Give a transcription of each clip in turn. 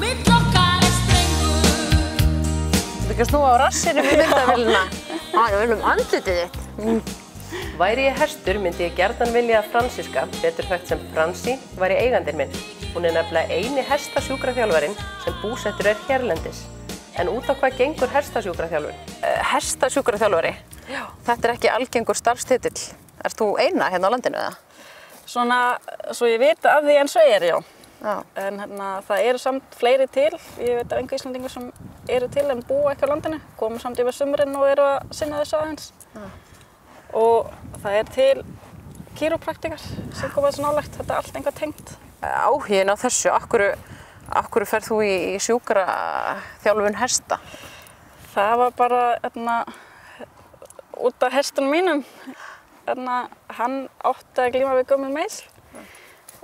mitt okkar strengur. Þú ekki að snúa á rassinum í myndavélina. Við viljum andlitið þitt. Væri ég hestur myndi ég gjarnan vilja að Franziska, betur þekkt sem Franzi, væri eigandinn minn. Hún nefnilega eini hestasjúkraþjálfarinn sem búsettur hérlendis. En út á hvað gengur hestasjúkraþjálfun? Hestasjúkraþjálfari? Já. Þetta ekki algengur starfstitill. Ert þú eina hérna á landinu eða? Svona, svo ég veit af því en svo já. Já. En það eru samt fleiri til. Ég veit af enga Íslendingur sem eru til en búa ekki á landinu. Komum samt yfir sumrin og eru að sinna þessu aðeins. Já. Og það til kýrópraktikar sem koma þessu nálægt. Þetta allt einhvað tengt. Áhuginn á þessu, af hverju ferð þú í sjúkraþjálfun hesta? Það var bara út af hestunum mínum. Hann átti að glíma við gömul meiðsl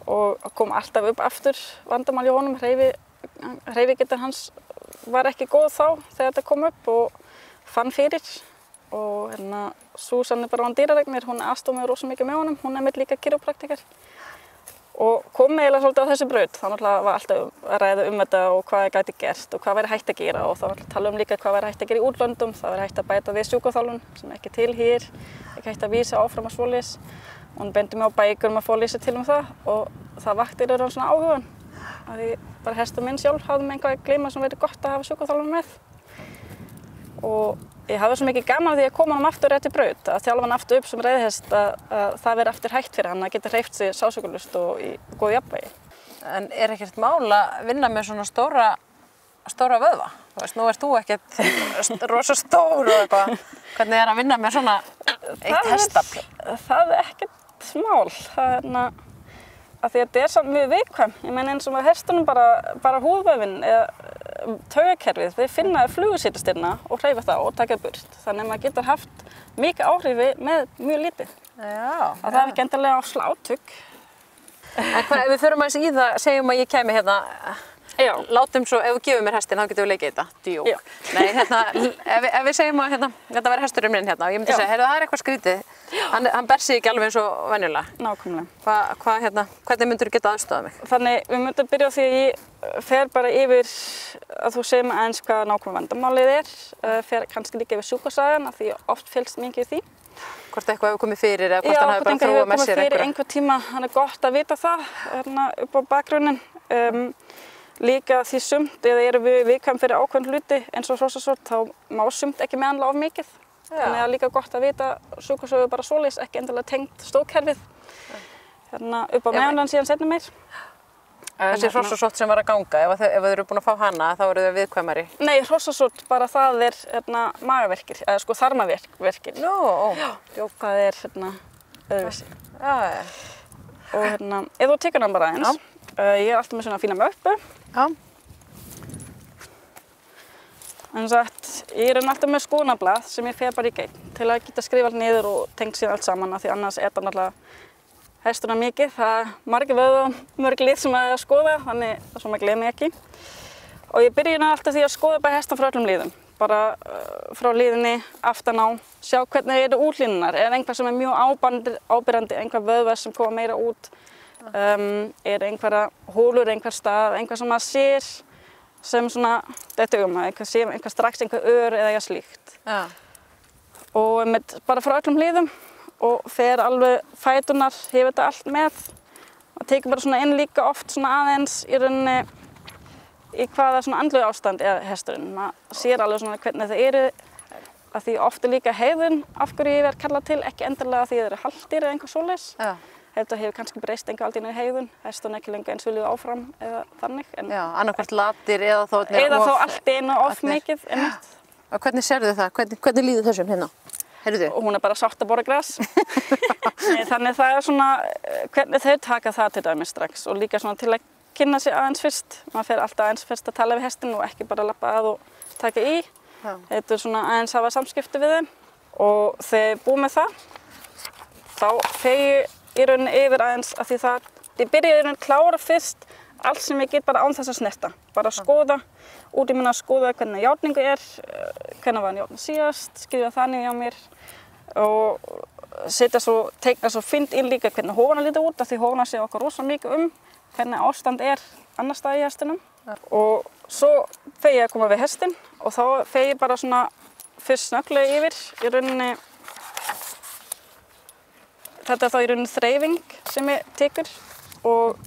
og kom alltaf upp aftur vandamál í honum. Hreyfigeta hans var ekki góð þá þegar þetta kom upp og fann fyrir. Og Susan bara dýralæknir, hún aðstoð mig rosa mikið með honum, hún mitt líka kýrópraktikar. Og kom eiginlega svolítið á þessi braut, þannig var alltaf að ræða þetta og hvað ég gæti gert og hvað væri hægt að gera og þá tala líka hvað væri hægt að gera í útlöndum, það væri hægt að bæta við sjúkraþjálfun sem ekki til hér, ekki hægt að vísa áfram að svoleiðis. Hún beindi mig á bækur að fá að lýsa til það og það vakti svona áhugann. Því bara hestur minn sjálf hafði með einhvað að gleyma sem verið gott að hafa sjúkraþjálfun með. Og ég hafði svo mikið gaman því að koma hann aftur rétt í braut, að þjálfa hann aftur upp sem reiðhest að það veri aftur hægt fyrir hann að geta hreyft sig sársaukalaust og í góðu jafnvægi. En ekkert mál að vinna með svona stóra vöðva? Nú ert þú ekkert rosa stór og eitthvað. Hvernig að vinna með svona eitt hestafl? Það ekkert mál. Af því að þetta samt mjög viðkvæm. Ég meina eins og með hestunum bara húðvöðvinn eða taugakerfið, þeir finna flugusýtastyrna og hreyfa það og taka burt. Þannig að maður getur haft mikið áhrifi með mjög lítið. Já. Það er ekki endilega á slátug. En ef við förum aðeins í það, segjum að ég kæmi hérna, látum svo, ef þú gefur mér hestinn, þá getum við leikið þetta. Djók. Já. Nei, ef við segjum að þetta væri hesturinn minn hérna og ég myndi segja, heyrðu, það er eitthvað skrítið. Hann ber sig ekki alveg eins og venjulega. Nákvæmlega. Hvernig myndur þú geta aðstofað mig? Þannig, við myndum byrja á því að ég fer bara yfir að þú segir mig aðeins hvað nákvæmlega vandamálið fer kannski líka yfir sjúkrasagan af því oft fylgst mikið í því. Hvort eitthvað hefur komið fyrir eða hvort hann hefur bara þróað með sér einhverja? Einhver tíma, hann er gott að vita það upp á bakgrunnin. Líka því sumt, eða eru við viðkvæm fyrir ákveðin hluti eins og hrossasort, þá má sumt ekki meðhandla of mikið. Þannig að líka gott að vita sjúkrasögu bara svoleiðis, ekki endilega tengt stóðkerfið. Upp á meðhandlan síðan seinna meir. Þessi hrossasort sem var að ganga, ef þau eru búin að fá hana, þá eru þau viðkvæmari? Nei, hrossasort, bara það er magaverkir, eða sko þarmaverkir. Það er öðruvísi. Og ef þú tekur hann bara eins, ég er alltaf með svona fína möppu. En ég er alltaf með skoðunarblað sem ég fer bara í gegn til að geta skrifað niður og tengt síðan allt saman af því annars þetta náttúrulega hestuna mikið. Það er margir vöðvar, mörg lið sem að skoða, þannig að svo maður gleymi ekki. Og ég byrja alltaf því að skoða bara hestan frá öllum liðum. Bara frá liðinni, aftan á, sjá hvernig eru útlínunar. Er einhvað sem er mjög áberandi, einhver vöðvar sem koma meira út. Er einhverja hólur, einhver stað, einhver sem maður sér sem svona þetta einhver strax einhver ör eða eitthvað slíkt. Og bara frá öllum hliðum og fer alveg fæturnar, hefur þetta allt með. Það tekur bara svona inn líka oft svona aðeins í rauninni í hvaða svona andlegu ástand er hesturinn. Maður sér alveg svona hvernig það eru að því oft líka hegðun af hverju ég verð kallað til, ekki endilega því það eru halldýr eða einhver svoleiðis. Þetta hefur kannski breyst einhver allt í einu hegðun, hesturinn ekki lengur eins viljið áfram eða þannig. Já, annarkvort latir eða þá allt í einu of mikið. Og hvernig sérðu það? Hvernig líður þessum hérna? Heyrðu? Og hún er bara sátt að borða gras. Þannig það er svona, hvernig þau taka það til dæmis strax og líka svona til að kynna sig aðeins fyrst. Maður fer alltaf aðeins fyrst að tala við hestinn og ekki bara labba að og taka í. Þetta er svona aðeins hafa samskipti við þeim og þegar búið með það, þá fer ég í rauninni yfir aðeins að því það, ég byrja í rauninni að klára fyrst allt sem ég get bara án þess að snerta. Bara skoða, út í minna að skoða hvernig járningu er, hvernig var hann járn síðast, skrifa þannig hjá mér og teikna svo fínt inn líka hvernig hófana lítur út af því hófana sé okkur rosa mikið hvernig ástand er annar stað í hestinum. Og svo fer ég að koma við hestinn og þá fer ég bara svona fyrst snögglega yfir í rauninni. Þetta er þá í rauninni þreifing sem ég tekur og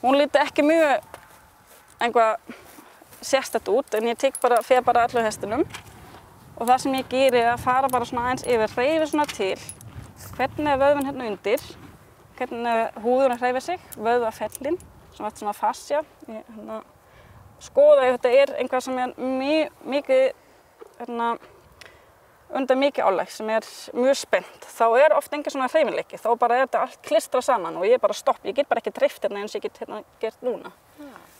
hún líti ekki mjög einhvað sérstætt út en ég fer bara allur hestinum og það sem ég geri er að fara bara svona aðeins yfir, hreyfi svona til hvernig er vöðvinn hérna undir, hvernig er húðurinn hreyfir sig, vöðvafellin sem er svona fascia. Ég skoða ef þetta er einhvað sem er mikið undan mikið álag sem er mjög spennt, þá er oft engin svona hreyfinleiki, þá bara er þetta allt klistrað saman og ég bara stopp, ég get bara ekki dreift hérna eins og ég get hérna gert núna.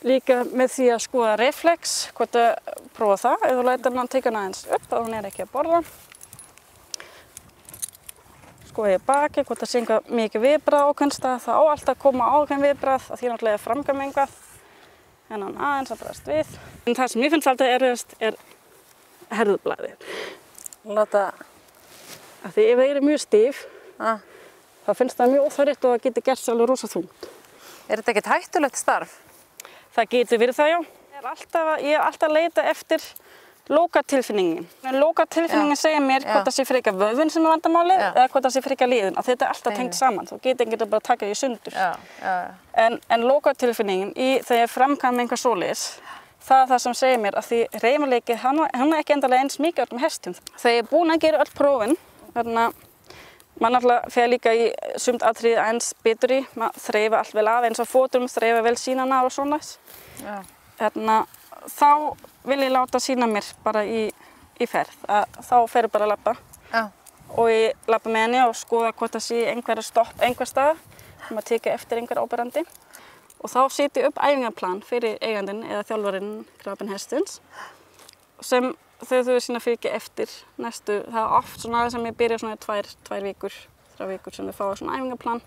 Líka með því að skoða reflex, hvort að prófa það, ef þú lætur hann teka hana aðeins upp og hún er ekki að borða. Skoða ég baki, hvort það sé eitthvað mikið viðbragð ákveðinn stað, það á alltaf að koma ákveðinn viðbragð, að því náttúrulega framkvæma eitthvað, en hann aðeins að bregðast við. En það sem ég finnst alltaf erfiðast er herðublaðið. Láta... Af því ef það er mjög stíf, þá finnst það mjög óþægilegt og það getur gert sig alveg rosa þungt. Er þetta ekkert hættulegt starf? Það getur verið það, já. Ég er alltaf að leita eftir lokatilfinningin. Lokatilfinningin segir mér hvort það sé frekar vöðvinn sem er vandamálið eða hvort það sé frekar liðin. Af þetta er alltaf tengt saman. Þú getur ekki bara að taka því í sundur. En lokatilfinningin þegar ég framkvæmi einhver svoleiðis, það er það sem segir mér að því hreyfanleiki, hann er ekki endalega eins mikið með hestum. Þegar ég er búin að gera öll prófin, maður náttúrulega fer líka í sumt atriði aðeins betur í, maður þreifa allt vel af eins og fótum, þreifa vel sínana og svona. Þá vil ég láta sýna mér bara í ferð, þá fer ég bara að labba og ég labba með henni og skoða hvort það sé einhverja stopp einhver stað, maður teka eftir einhver áberandi. Og þá setja ég upp æfingaplan fyrir eigandinn eða þjálfarinn grafinn hestins sem þau sína fylgja eftir næstu. Það er oft svona sem ég byrja svona 2 vikur, 3 vikur sem þau fá svona æfingaplan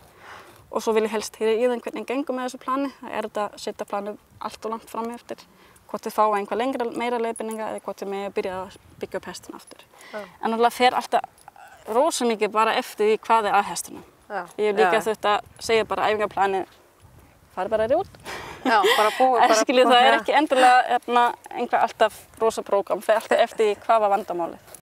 og svo vil ég helst heyra í þeim hvernig gengur með þessu plani. Það er þetta að setja planið allt og langt fram eftir hvort þau fá einhver meira leiðbeininga eða hvort þau með að byrja að byggja upp hestin aftur. En náttúrulega fer alltaf rosa mikið bara eftir því hvað er að hestinum. Ég hef líka þurft að segja bara æfingaplanið farið bara út. Já, bara búið. Það er ekki endilega einhver alltaf rosa prógram, fer alltaf eftir hvað var vandamálið.